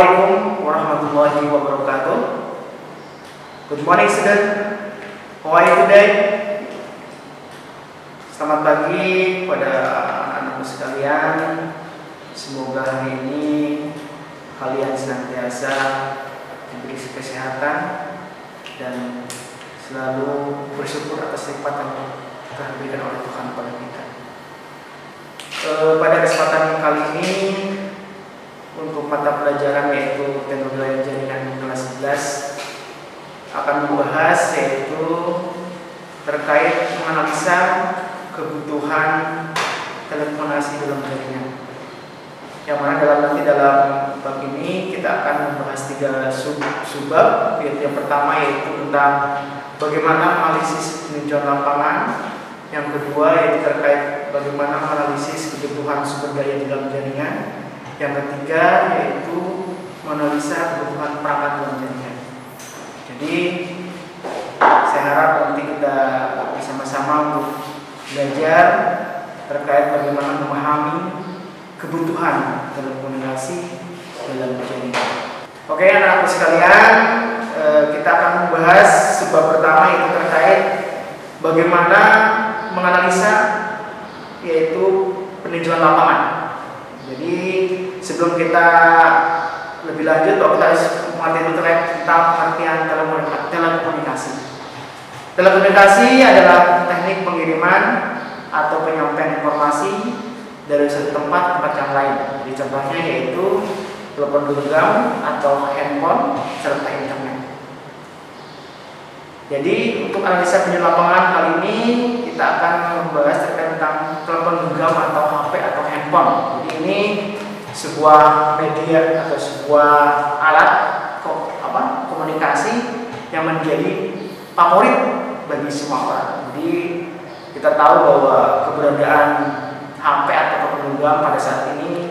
Assalamualaikum warahmatullahi wabarakatuh. Good morning student. How are you today? Selamat pagi pada anak-anakku sekalian. Semoga hari ini kalian senantiasa diberi kesehatan dan selalu bersyukur atas nikmat yang telah diberikan oleh Tuhan kepada kita. Pada kesempatan kali ini untuk mata pelajaran yaitu teknologi layar jaringan kelas 11 akan membahas yaitu terkait menganalisa kebutuhan telekomunikasi dalam jaringan. Yang mana dalam bab ini kita akan membahas 3 subbab, yaitu yang pertama yaitu tentang bagaimana analisis peninjauan lapangan, yang kedua yaitu terkait bagaimana analisis kebutuhan sumber daya di dalam jaringan, yang ketiga yaitu menganalisa kebutuhan perangkat dalam jaringan. Jadi saya harap nanti kita bersama-sama untuk belajar terkait bagaimana memahami kebutuhan telekomunikasi dalam jaringan. Oke anak-anakku sekalian, kita akan membahas subbab pertama yaitu terkait bagaimana menganalisa yaitu peninjauan lapangan. Jadi sebelum kita lebih lanjut, kita harus mengerti dulu terkait tentang pengertian telekomunikasi. Telekomunikasi adalah teknik pengiriman atau penyampaian informasi dari satu tempat ke tempat yang lain. Jadi contohnya yaitu telepon genggam atau handphone serta internet. Jadi untuk analisa peninjauan lapangan kali ini kita akan membahas terkait tentang telepon genggam atau HP atau handphone. Jadi ini sebuah media atau sebuah alat komunikasi yang menjadi favorit bagi semua orang. Jadi kita tahu bahwa keberadaan HP atau telepon genggam pada saat ini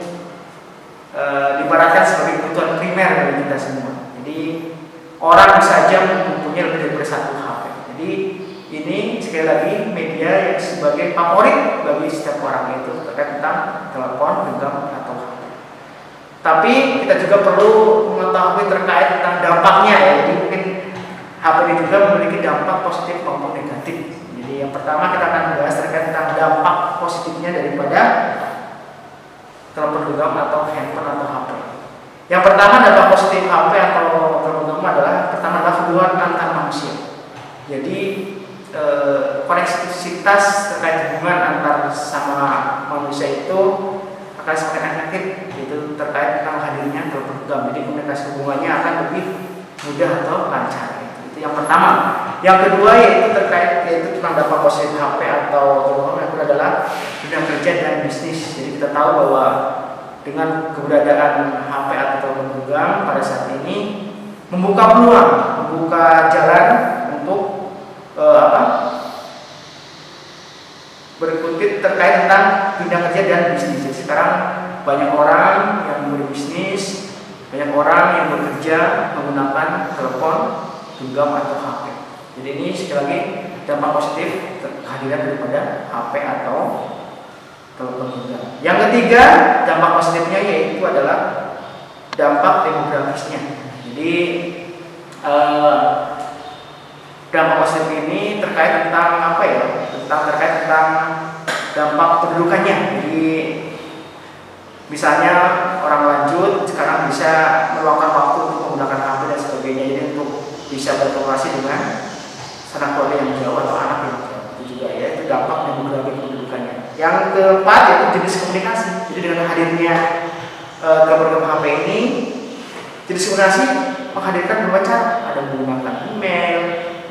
diibaratkan sebagai kebutuhan primer bagi kita semua. Jadi orang bisa saja mempunyai lebih dari satu HP. Jadi ini sekali lagi media yang sebagai favorit bagi setiap orang, itu terkait tentang telepon genggam atau HP. Tapi kita juga perlu mengetahui terkait tentang dampaknya ya. Jadi mungkin HP ini juga memiliki dampak positif maupun negatif. Jadi yang pertama kita akan membahas terkait tentang dampak positifnya daripada telepon genggam atau handphone atau HP. Yang pertama dampak positif HP atau telepon genggam adalah hubungan antar manusia. Jadi koneksivitas terkait hubungan antar sama manusia itu akan semakin efektif, itu terkait tentang hadirnya telepon genggam. Jadi komunikasi hubungannya akan lebih mudah atau lancar. Itu yang pertama. Yang kedua yaitu terkait tentang dampak positif HP atau telepon genggam itu adalah dunia kerja dan bisnis. Jadi kita tahu bahwa dengan keberadaan HP atau telepon genggam pada saat ini membuka peluang, membuka jalan untuk berkutit terkait tentang dunia kerja dan bisnis. Jadi sekarang banyak orang yang berbisnis, banyak orang yang bekerja menggunakan telepon genggam atau HP. Jadi ini sekali lagi dampak positif kehadiran daripada HP atau telepon genggam. Yang ketiga dampak positifnya yaitu adalah dampak demografisnya. Jadi dampak positif ini terkait tentang terkait tentang dampak pendudukannya. Jadi misalnya orang lanjut sekarang bisa meluangkan waktu untuk menggunakan HP dan sebagainya, jadi untuk bisa berkomunikasi dengan sanak keluarga yang jauh atau anak yang jauh. Itu juga ya, itu dampak demografi pendudukannya. Yang keempat yaitu jenis komunikasi. Jadi dengan hadirnya telepon HP ini, jenis komunikasi menghadirkan beberapa cara, ada menggunakan email,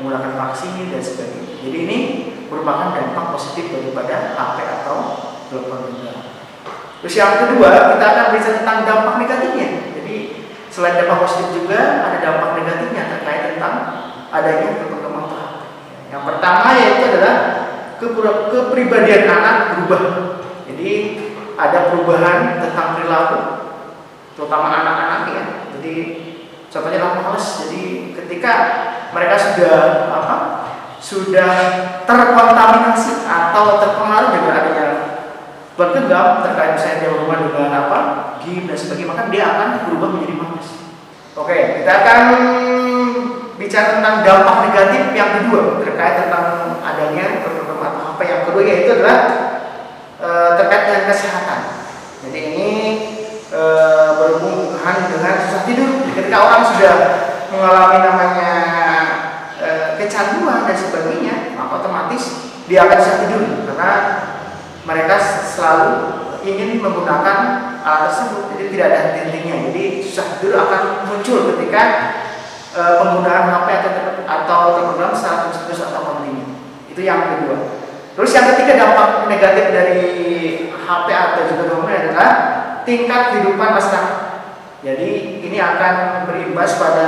menggunakan fax dan sebagainya. Jadi ini merupakan dampak positif daripada HP atau telepon genggam. Terus yang kedua kita akan bicara tentang dampak negatifnya. Jadi selain dampak positif juga ada dampak negatifnya terkait tentang adanya telepon genggam atau HP. Yang pertama yaitu adalah kepribadian anak berubah. Jadi ada perubahan tentang perilaku, terutama anak-anak ya. Jadi contohnya adalah males. Jadi ketika mereka sudah terkontaminasi atau terpengaruh dengan adanya bergenggam terkait misalnya dia berhubungan dengan apa, game dan sebagainya, maka dia akan berubah menjadi malas. Oke, kita akan bicara tentang dampak negatif yang kedua terkait tentang adanya program atau apa yang kedua, yaitu adalah terkait dengan kesehatan. Jadi ini berhubungan dengan susah tidur. Ketika orang sudah mengalami namanya kecanduan dan sebagainya, maka otomatis dia akan susah tidur karena mereka selalu ingin menggunakan alat tersebut. Jadi tidak ada henti-hentinya. Jadi susah tidur akan muncul ketika penggunaan HP atau terprogram secara terus atau kontinu. Itu yang kedua. Terus yang ketiga, dampak negatif dari HP atau juga domain adalah tingkat kehidupan masyarakat. Jadi ini akan berimbas pada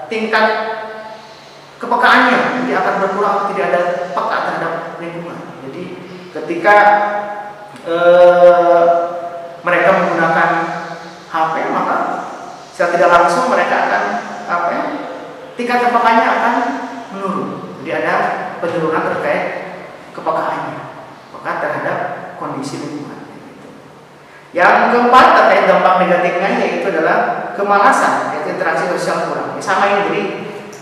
tingkat kepekaannya. Jadi akan berkurang, tidak ada peka terhadap lingkungan. Jadi ketika mereka menggunakan HP, maka secara tidak langsung mereka akan tingkat kepekaannya akan menurun. Jadi ada penurunan terkait kepekaannya, peka terhadap kondisi lingkungan. Yang keempat terkait dampak negatifnya yaitu adalah kemalasan, yaitu interaksi sosial kurang. Sama ini, jadi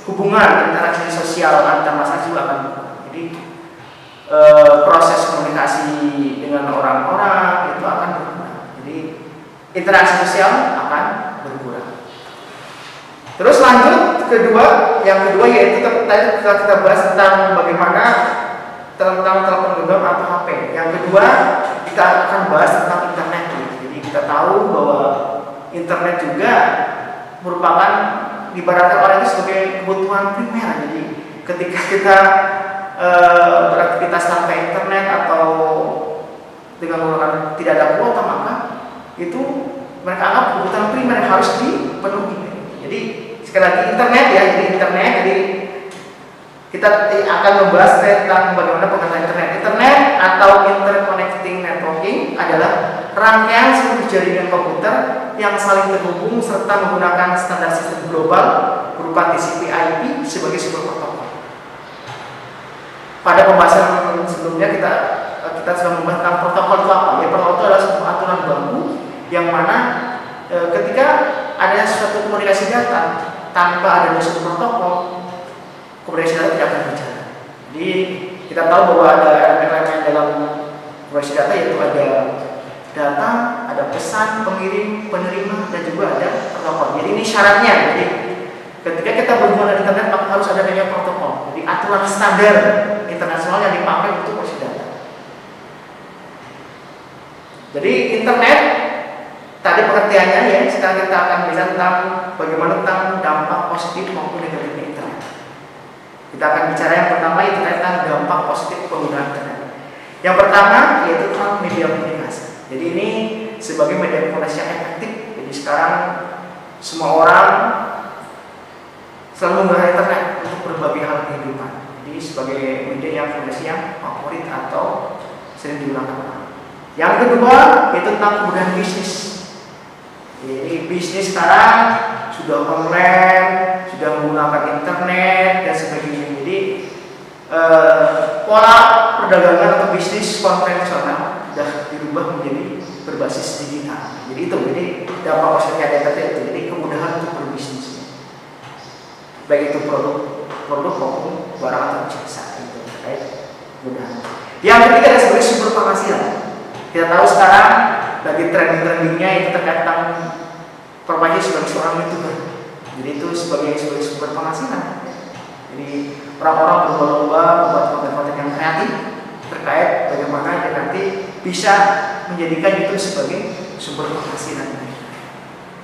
hubungan interaksi sosial antar masyarakat juga akan berkurang. Jadi proses komunikasi dengan orang-orang itu akan berkurang. Jadi interaksi sosial akan berkurang. Terus lanjut yang kedua yaitu tadi kita bahas tentang bagaimana tentang telepon genggam atau HP. Yang kedua kita akan bahas tentang internet. Jadi kita tahu bahwa internet juga merupakan ibaratnya orang itu sebagai kebutuhan primer. Jadi ketika kita beraktivitas tanpa internet atau dengan menggunakan tidak ada kuota, maka itu mereka anggap kebutuhan primer yang harus dipenuhi. Jadi sekali lagi internet ya, jadi kita akan membahas tentang bagaimana pengertian internet. Internet atau interconnecting networking adalah rangkaian seluruh jaringan komputer yang saling terhubung serta menggunakan standar sistem global berupa TCP/IP sebagai sumber protokol. Pada pembahasan sebelumnya kita sudah membahas tentang protokol itu apa. Ya, protokol itu adalah sebuah aturan baku yang mana ketika ada suatu komunikasi data tanpa adanya suatu protokol, komunikasi data tidak akan berjalan. Jadi kita tahu bahwa ada elemen-elemen dalam komunikasi data, yaitu ada data, ada pesan, pengirim, penerima, dan juga ada protokol. Jadi ini syaratnya. Jadi ketika kita berhubungan dengan internet, maka harus ada namanya protokol. Jadi aturan standar internasional yang dipakai untuk komunikasi data. Jadi internet tadi pengertiannya ya, sekarang kita akan bicara tentang bagaimana tentang dampak positif maupun negatif internet. Kita akan bicara yang pertama yaitu tentang dampak positif penggunaan internet. Yang pertama yaitu tentang media komunikasi. Jadi ini sebagai media komunikasi yang efektif. Jadi sekarang semua orang selalu menggunakan internet untuk berbagai hal kehidupan. Jadi sebagai media yang komunikasi yang favorit atau sering digunakan orang. Yang kedua yaitu tentang kemudahan bisnis. Jadi bisnis sekarang sudah online, sudah menggunakan internet dan sebagainya. Jadi pola perdagangan atau bisnis konvensional sudah dirubah menjadi berbasis digital. Jadi itu, jadi dampak positifnya ada itu. Jadi kemudahan untuk berbisnis, baik itu produk maupun barang atau jasa, itu terkait kemudahan. Yang ketiga adalah sebagai sumber penghasilan. Kita tahu sekarang bagi trending-trendingnya itu terkait tentang profesi sebagai seorang YouTuber. Jadi itu sebagai sumber penghasilan. Jadi orang-orang berlomba membuat konten-konten yang kreatif terkait bagaimana dia nanti bisa menjadikan YouTube sebagai sumber penghasilan.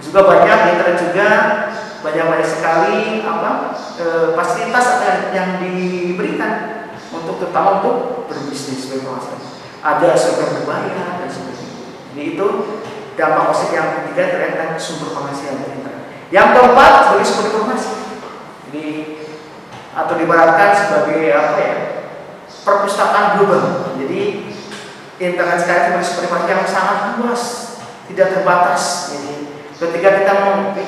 Juga banyak di internet juga banyak sekali fasilitas yang diberikan terutama untuk berbisnis sebagai penghasilan. Ada server berbayar dan sebagainya. Jadi itu dampak positif yang ketiga terkait dengan sumber penghasilan internet. Yang keempat sebagai sumber informasi. Jadi atau diibaratkan sebagai perpustakaan global. Jadi internet sekarang sebagai sumber informasi yang sangat luas, tidak terbatas. Jadi ketika kita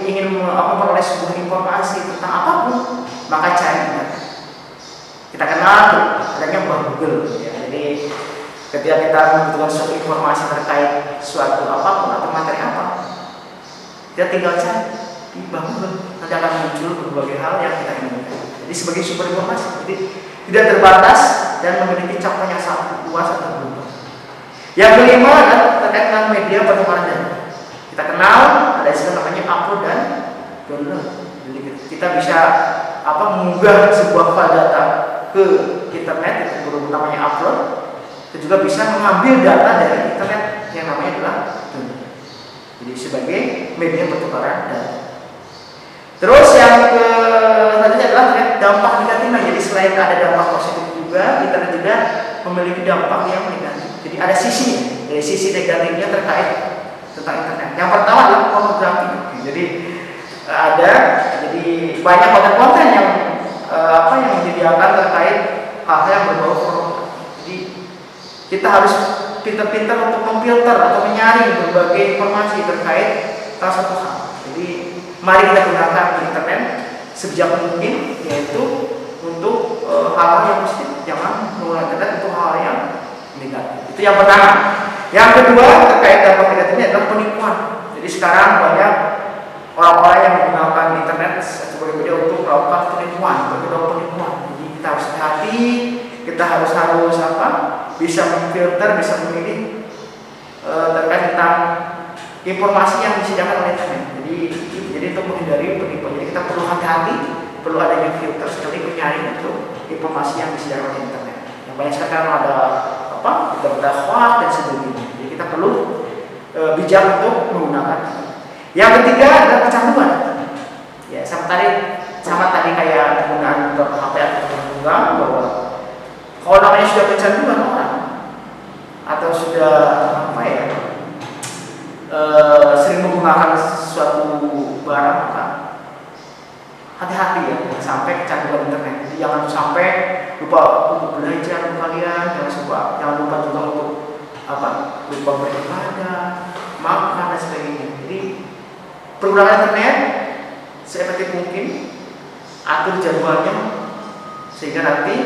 ingin memperoleh sebuah informasi tentang apapun, maka cari internet. Kita kenal adanya Google. Ya. Jadi Ketika kita membutuhkan suatu informasi terkait suatu apapun atau materi apa, kita tinggal cari di Google, nanti akan muncul berbagai hal yang kita inginkan. Jadi sebagai sumber informasi, jadi tidak terbatas dan memiliki cakupan yang sangat luas atau global. Yang kelima adalah terkait dengan media pertukaran data. Kita kenal ada istilah namanya upload dan download. Jadi kita bisa mengunggah sebuah file data ke internet, itu namanya upload. Kita juga bisa mengambil data dari internet yang namanya adalah download. Jadi sebagai media pertukaran data. Terus yang selanjutnya adalah dampak negatifnya. Jadi selain ada dampak positif juga, internet juga memiliki dampak yang negatif. Jadi ada dari sisi negatifnya terkait tentang internet. Yang pertama adalah pornografi. Jadi banyak konten-konten yang yang menyediakan terkait hal-hal yang berbau pornografi. Jadi kita harus pintar-pintar untuk memfilter atau menyaring berbagai informasi terkait salah satu hal. Jadi mari kita gunakan internet sebijak mungkin, yaitu untuk hal-hal yang positif, jangan menggunakan internet untuk hal yang negatif. Itu yang pertama. Yang kedua terkait dampak negatifnya adalah penipuan. Jadi sekarang banyak orang-orang yang menggunakan internet sebagai media untuk melakukan penipuan. Jadi kita harus hati-hati, kita harus bisa memfilter, bisa memilih terkait tentang informasi yang disediakan oleh internet. Jadi untuk menghindari penipuan, jadi kita perlu hati-hati, perlu adanya filter sekali menyaring untuk informasi yang disediakan oleh internet. Yang banyak sekarang ada berita hoax dan sebagainya. Jadi kita perlu bijak untuk menggunakan. Yang ketiga adalah kecanduan. Ya, sama tadi kayak penggunaan HP atau tunggang, bahwa kalau namanya sudah kecanduan orang atau sudah sering menggunakan suatu barang, hati-hati ya, jangan sampai kecanduan internet. Jadi jangan sampai lupa untuk belajar kalian, jangan lupa juga untuk lupa beribadah, makan dan sebagainya. Jadi pergunakan internet seefektif mungkin, atur jadwalnya sehingga nanti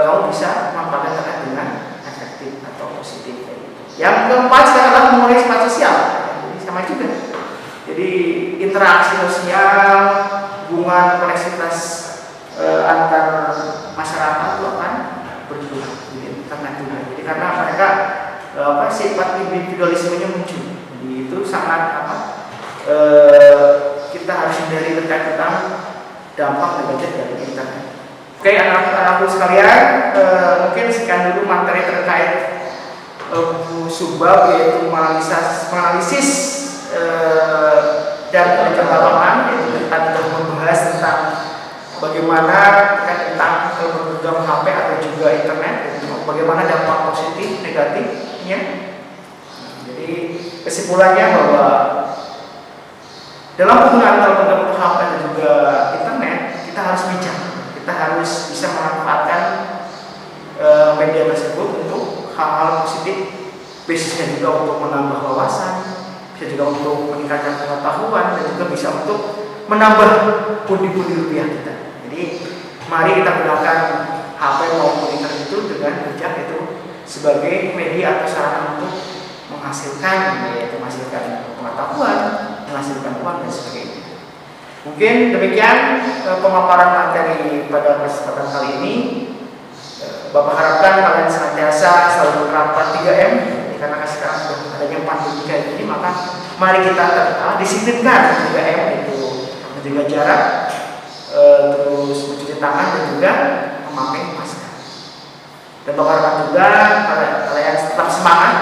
kamu bisa memanfaatkan internet dengan efektif atau positif. Yang keempat sekarang adalah mengurangi sifat sosial. Jadi sama juga. Jadi interaksi sosial, hubungan koneksitas antar masyarakat itu akan berkurang. Jadi internet juga. Jadi karena mereka sifat individualismenya muncul. Jadi itu sangat kita harus hindari terkait tentang dampak negatif dari internet. Oke, anak-anakku sekalian, mungkin sekian dulu materi terkait subbab, yaitu menganalisis dan penelitian lapangan, yaitu kita sudah membahas tentang bagaimana tentang menggunakan HP atau juga internet, bagaimana dampak positif negatifnya. Jadi kesimpulannya bahwa dalam penggunaan telepon HP dan juga internet, kita harus bijak, kita harus bisa memanfaatkan media tersebut untuk hal-hal positif, bisnisnya juga untuk menambah wawasan, bisa juga untuk meningkatkan pengetahuan, dan juga bisa untuk menambah pundi-pundi rupiah kita. Jadi mari kita gunakan HP maupun internet itu dengan bijak, itu sebagai media atau sarana untuk menghasilkan pengetahuan, menghasilkan uang dan sebagainya. Mungkin demikian pemaparan materi pada kesempatan kali ini. Bapak harapkan kalian senantiasa selalu menerapkan 3M, karena sekarang sudah adanya pandemi kayak gini, maka mari kita disiplinkan 3M, itu menjaga jarak, terus mencuci tangan, dan juga memakai masker. Dan Bapak harapkan juga kalian tetap semangat,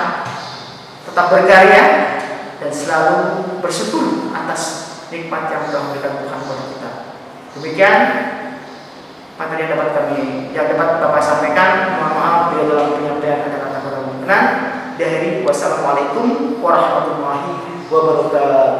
tetap berkarya, dan selalu bersyukur atas nikmat yang telah memberikan Tuhan kepada kita. Demikian materi yang dapat Bapak sampaikan. Mohon maaf bila dalam penyampaian ada kata-kata kurang berkenan. Wassalamualaikum warahmatullahi wabarakatuh.